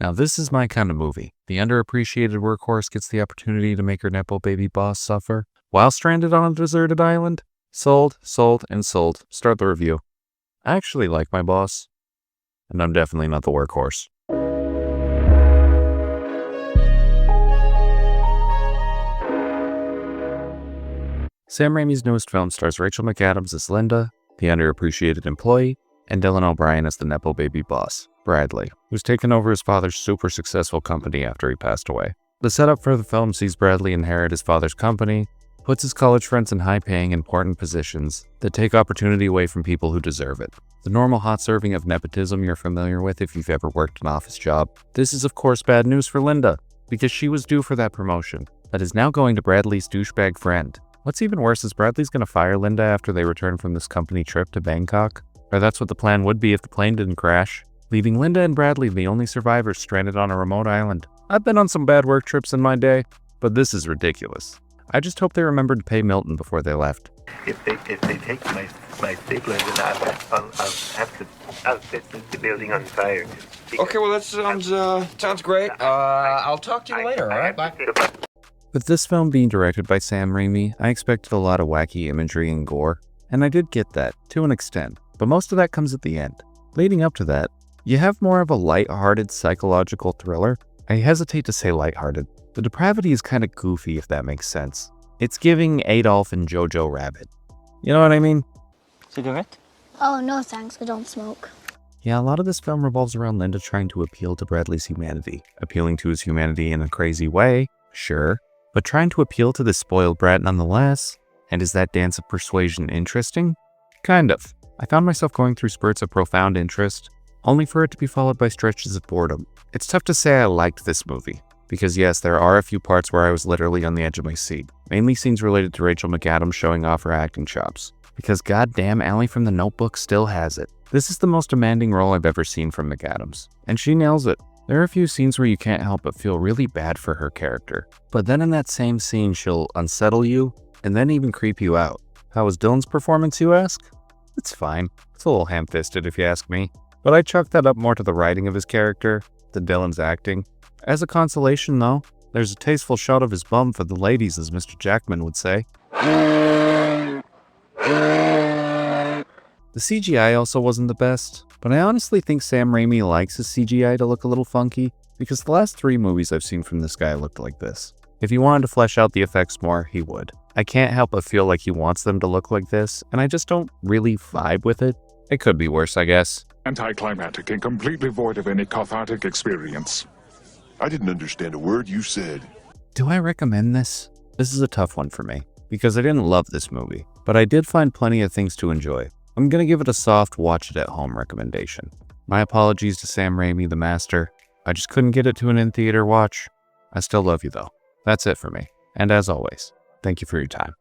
Now this is my kind of movie. The underappreciated workhorse gets the opportunity to make her Nepo baby boss suffer while stranded on a deserted island. Sold, and sold. Start the review. I actually like my boss, and I'm definitely not the workhorse. Sam Raimi's newest film stars Rachel McAdams as Linda, the underappreciated employee, and Dylan O'Brien as the Nepo baby boss, Bradley, who's taken over his father's super successful company after he passed away. The setup for the film sees Bradley inherit his father's company, puts his college friends in high-paying, important positions that take opportunity away from people who deserve it. The normal hot serving of nepotism you're familiar with if you've ever worked an office job. This is of course bad news for Linda, because she was due for that promotion, but is now going to Bradley's douchebag friend. What's even worse is Bradley's going to fire Linda after they return from this company trip to Bangkok. Or that's what the plan would be if the plane didn't crash, leaving Linda and Bradley the only survivors stranded on a remote island. I've been on some bad work trips in my day, but this is ridiculous. I just hope they remembered to pay Milton before they left. If they take my stapler, then I'll set the building on fire. Okay, well that sounds great. I'll talk to you later, all right? Bye. With this film being directed by Sam Raimi, I expected a lot of wacky imagery and gore, and I did get that, to an extent, but most of that comes at the end. Leading up to that, you have more of a light-hearted psychological thriller. I hesitate to say lighthearted. The depravity is kind of goofy, if that makes sense. It's giving Adolf and Jojo Rabbit. You know what I mean? Cigarette? Oh, no thanks, I don't smoke. Yeah, a lot of this film revolves around Linda trying to appeal to Bradley's humanity. Appealing to his humanity in a crazy way, sure, but trying to appeal to this spoiled brat nonetheless. And is that dance of persuasion interesting? Kind of. I found myself going through spurts of profound interest, only for it to be followed by stretches of boredom. It's tough to say I liked this movie, because yes, there are a few parts where I was literally on the edge of my seat, mainly scenes related to Rachel McAdams showing off her acting chops, because goddamn Allie from The Notebook still has it. This is the most demanding role I've ever seen from McAdams, and she nails it. There are a few scenes where you can't help but feel really bad for her character, but then in that same scene she'll unsettle you, and then even creep you out. How was Dylan's performance, you ask? It's fine. It's a little ham-fisted if you ask me, but I chalk that up more to the writing of his character than Dylan's acting. As a consolation though, there's a tasteful shot of his bum for the ladies, as Mr. Jackman would say. The CGI also wasn't the best, but I honestly think Sam Raimi likes his CGI to look a little funky, because the last 3 movies I've seen from this guy looked like this. If he wanted to flesh out the effects more, he would. I can't help but feel like he wants them to look like this, and I just don't really vibe with it. It could be worse, I guess. Anticlimactic and completely void of any cathartic experience. I didn't understand a word you said. Do I recommend this? This is a tough one for me, because I didn't love this movie, but I did find plenty of things to enjoy. I'm gonna give it a soft watch-it-at-home recommendation. My apologies to Sam Raimi, the master. I just couldn't get it to an in-theater watch. I still love you though. That's it for me. And as always, thank you for your time.